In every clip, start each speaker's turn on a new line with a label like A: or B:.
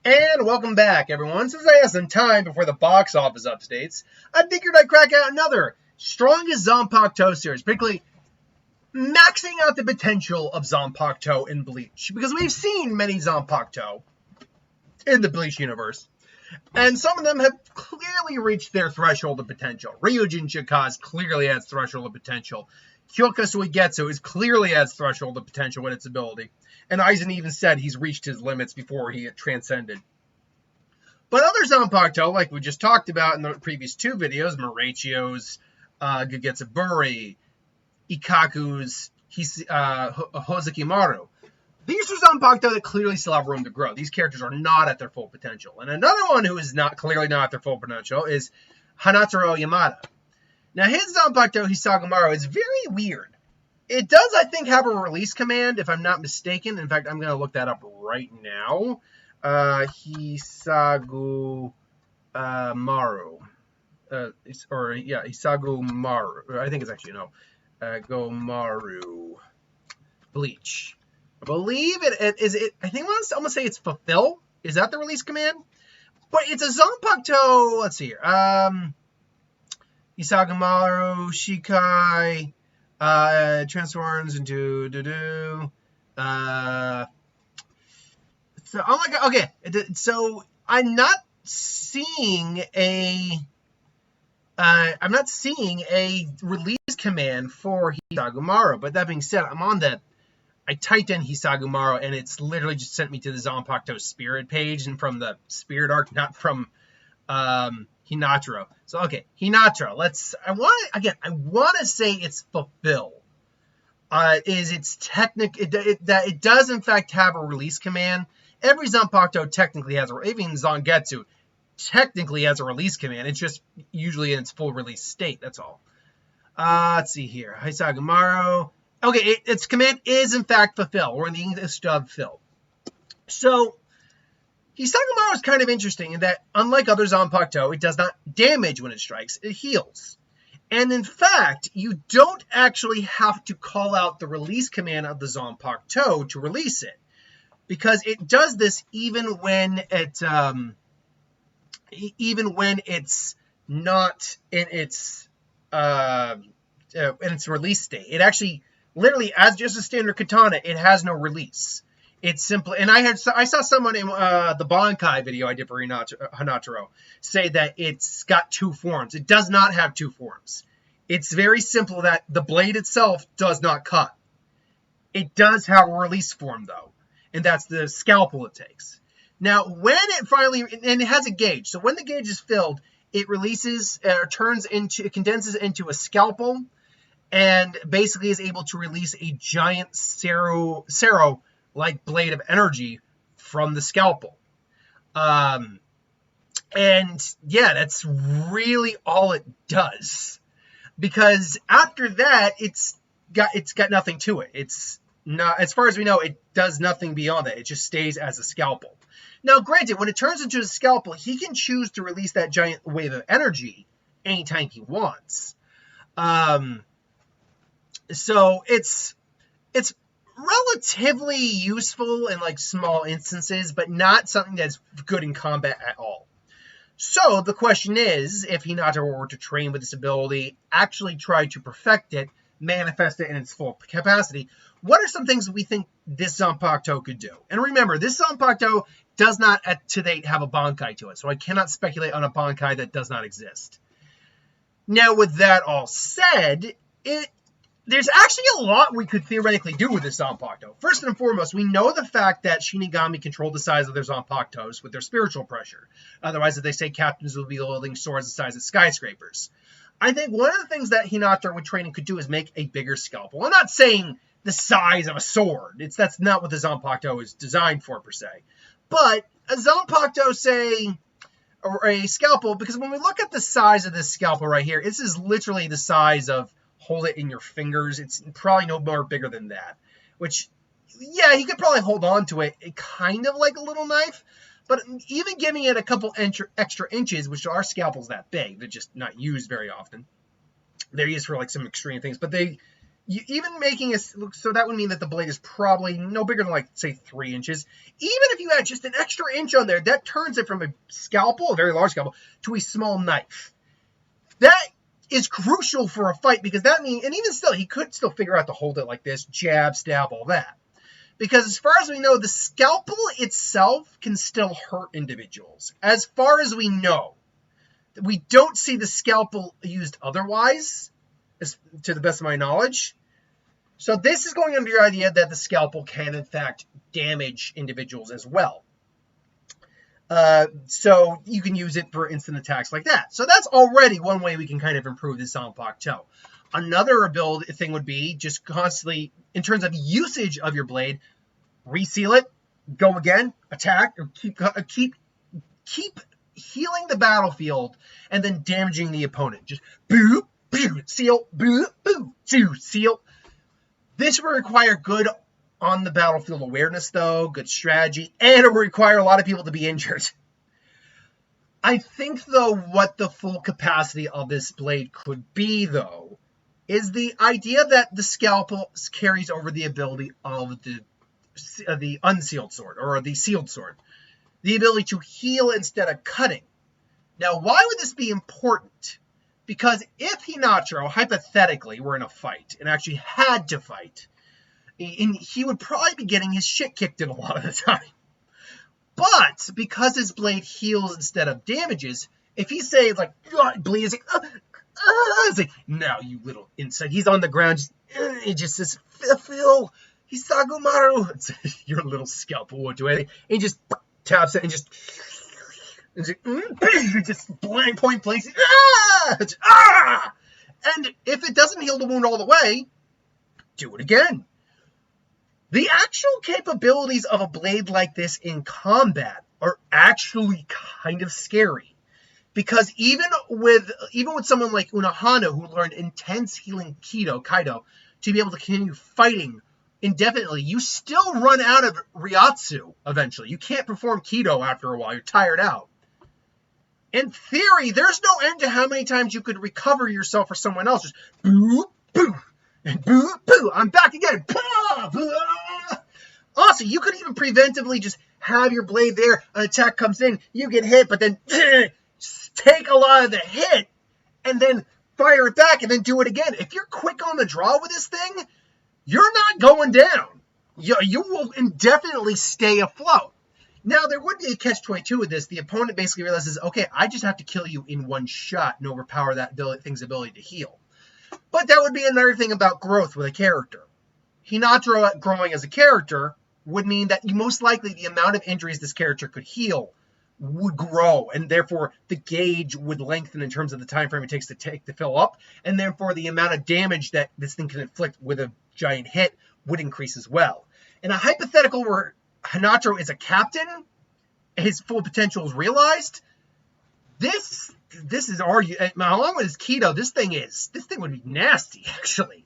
A: And welcome back, everyone. Since I have some time before the box office updates, I figured I'd crack out another strongest Zanpakuto series, particularly maxing out the potential of Zanpakuto in Bleach. Because we've seen many Zanpakuto in the Bleach universe, and some of them have clearly reached their threshold of potential. Ryujin Chikaz clearly has threshold of potential. Kyoka Suigetsu is clearly has threshold of potential with its ability. And Aizen even said he's reached his limits before he had transcended. But other Zanpakuto, like we just talked about in the previous two videos, Moraichio's, Gagetsuburi, Ikaku's, Hisagomaru, these are Zanpakuto that clearly still have room to grow. These characters are not at their full potential. And another one who is clearly not at their full potential is Hanataro Yamada. Now, his Zanpakuto, Hisagomaru, is very weird. It does, I think, have a release command, if I'm not mistaken. In fact, I'm going to look that up right now. Hisagomaru. Hisagomaru. I think it's actually, Gomaru. Bleach. I believe it is. I think I'm going to say it's fulfill. Is that the release command? But it's a Zanpakuto. Let's see here. Hisagomaru, Shikai. Transforms into so I'm not seeing a release command for Hisagomaru. But that being said, I typed in Hisagomaru and it's literally just sent me to the Zanpakuto Spirit page, and from the Spirit arc, not from Hanataro. So, okay, Hanataro. I want to say it's fulfill. It does in fact have a release command. Every Zanpakuto technically has, even Zangetsu technically has a release command. It's just usually in its full release state. That's all. Let's see here. Hisagomaru. Okay, its command is in fact fulfill, or in the English dub, fill. So, Hisagomaru is kind of interesting in that, unlike other Zanpakuto, it does not damage when it strikes, it heals. And in fact, you don't actually have to call out the release command of the Zanpakuto to release it, because it does this even when it's not in its release state. It actually, literally, as just a standard katana, it has no release. It's simple, and I saw someone in the bankai video I did for Hanataro say that it's got two forms. It does not have two forms. It's very simple that the blade itself does not cut. It does have a release form though, and that's the scalpel it takes. Now, when it finally, and it has a gauge, so when the gauge is filled, it releases, it condenses into a scalpel, and basically is able to release a giant Sero like blade of energy from the scalpel. And yeah, that's really all it does. Because after that, it's got nothing to it. It's not, as far as we know, it does nothing beyond that. It just stays as a scalpel. Now, granted, when it turns into a scalpel, he can choose to release that giant wave of energy anytime he wants. So it's relatively useful in like small instances, but not something that's good in combat at all. So the question is, if Hanataro were to train with this ability, actually try to perfect it, manifest it in its full capacity, what are some things we think this Zanpakuto could do? And remember, this Zanpakuto does not to date have a bankai to it, so I cannot speculate on a bankai that does not exist. Now, with that all said, there's actually a lot we could theoretically do with this Zanpakuto. First and foremost, we know the fact that Shinigami control the size of their Zanpakutos with their spiritual pressure. Otherwise, if they say captains will be wielding swords the size of skyscrapers. I think one of the things that Hanataro with training could do is make a bigger scalpel. I'm not saying the size of a sword. That's not what the Zanpakuto is designed for, per se. But a Zanpakuto, say, or a scalpel, because when we look at the size of this scalpel right here, this is literally the size of, hold it in your fingers. It's probably no more bigger than that. Which, yeah, he could probably hold on to it kind of like a little knife. But even giving it a couple extra inches, which are scalpels that big, they're just not used very often. They're used for like some extreme things. But even making it so that would mean that the blade is probably no bigger than, like, say, 3 inches. Even if you add just an extra inch on there, that turns it from a scalpel, a very large scalpel, to a small knife. That is crucial for a fight, because that means, and even still, he could still figure out to hold it like this, jab, stab, all that. Because as far as we know, the scalpel itself can still hurt individuals. As far as we know, we don't see the scalpel used otherwise, to the best of my knowledge. So this is going under your idea that the scalpel can, in fact, damage individuals as well. So you can use it for instant attacks like that. So that's already one way we can kind of improve the Zanpakuto. Another ability thing would be just constantly, in terms of usage of your blade, reseal it, go again, attack, or keep healing the battlefield, and then damaging the opponent. Just boo, boo, seal, boo, boo, seal. This will require good on the battlefield awareness, though, good strategy, and it will require a lot of people to be injured. I think, though, what the full capacity of this blade could be, though, is the idea that the scalpel carries over the ability of the unsealed sword, or the sealed sword. The ability to heal instead of cutting. Now, why would this be important? Because if Hanataro, hypothetically, were in a fight, and actually had to fight, he would probably be getting his shit kicked in a lot of the time. But, because his blade heals instead of damages, if he say, like, bleeds, it's like, now, you little insect. He's on the ground, he just says, Phil, Hisagomaru. It's, your little scalpel won't do anything. And he just taps it and just blank point blanks. And if it doesn't heal the wound all the way, do it again. The actual capabilities of a blade like this in combat are actually kind of scary. Because even with someone like Unohana, who learned intense healing Kaido, to be able to continue fighting indefinitely, you still run out of Ryatsu eventually. You can't perform Kido after a while. You're tired out. In theory, there's no end to how many times you could recover yourself for someone else. Just boo, boo, and boo, boo. I'm back again. Also, you could even preventively just have your blade there. An attack comes in, you get hit, but then take a lot of the hit, and then fire it back, and then do it again. If you're quick on the draw with this thing, you're not going down. You will indefinitely stay afloat. Now, there would be a catch-22 with this. The opponent basically realizes, okay, I just have to kill you in one shot and overpower that thing's ability to heal. But that would be another thing about growth with a character. Hinataro growing as a character would mean that most likely the amount of injuries this character could heal would grow, and therefore the gauge would lengthen in terms of the time frame it takes to fill up, and therefore the amount of damage that this thing can inflict with a giant hit would increase as well. In a hypothetical where Hanataro is a captain, his full potential is realized, this is along with his Kido, this thing would be nasty, actually.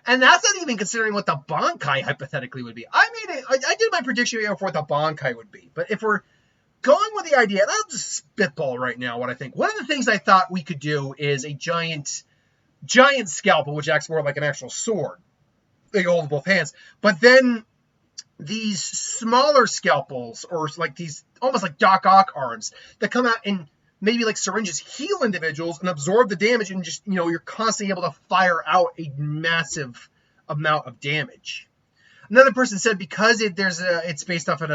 A: And that's not even considering what the bankai hypothetically would be. I did my prediction for what the bankai would be, but if we're going with the idea, and I'll just spitball right now what I think. One of the things I thought we could do is a giant scalpel, which acts more like an actual sword. They hold both hands. But then these smaller scalpels, or like these almost like Doc Ock arms, that come out and maybe like syringes, heal individuals and absorb the damage, and just, you're constantly able to fire out a massive amount of damage. Another person said because it's based off of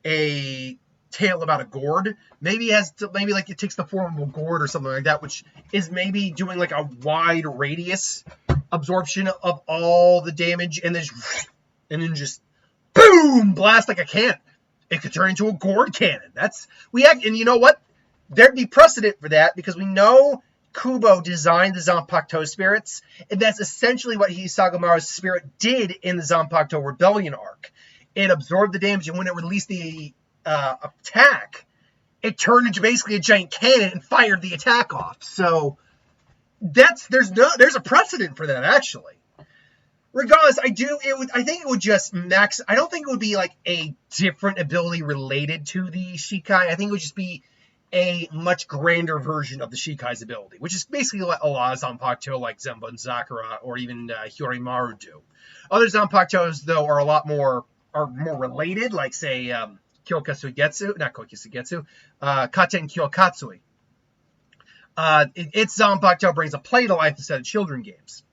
A: a tale about a gourd, maybe it takes the form of a gourd or something like that, which is maybe doing like a wide radius absorption of all the damage, and then just boom, blast like a cannon. It could turn into a gourd cannon. And you know what? There'd be precedent for that, because we know Kubo designed the Zanpakuto spirits, and that's essentially what Hisagomaru's spirit did in the Zanpakuto Rebellion arc. It absorbed the damage, and when it released the attack, it turned into basically a giant cannon and fired the attack off. So there's a precedent for that, actually. Regardless, I think it would just max. I don't think it would be like a different ability related to the Shikai. I think it would just be a much grander version of the Shikai's ability, which is basically what a lot of Zanpakuto like Zenba and Sakura or even Hyoryumaru do. Other Zanpakutos, though, are more related, like, say, Katen Kyokatsui. Its Zanpakuto brings a play to life instead of children games.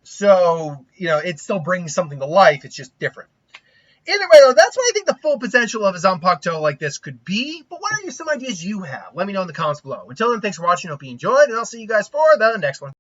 A: So, it still brings something to life, it's just different. Either way, though, that's what I think the full potential of a Zanpakuto like this could be. But what are some ideas you have? Let me know in the comments below. Until then, thanks for watching. Hope you enjoyed, and I'll see you guys for the next one.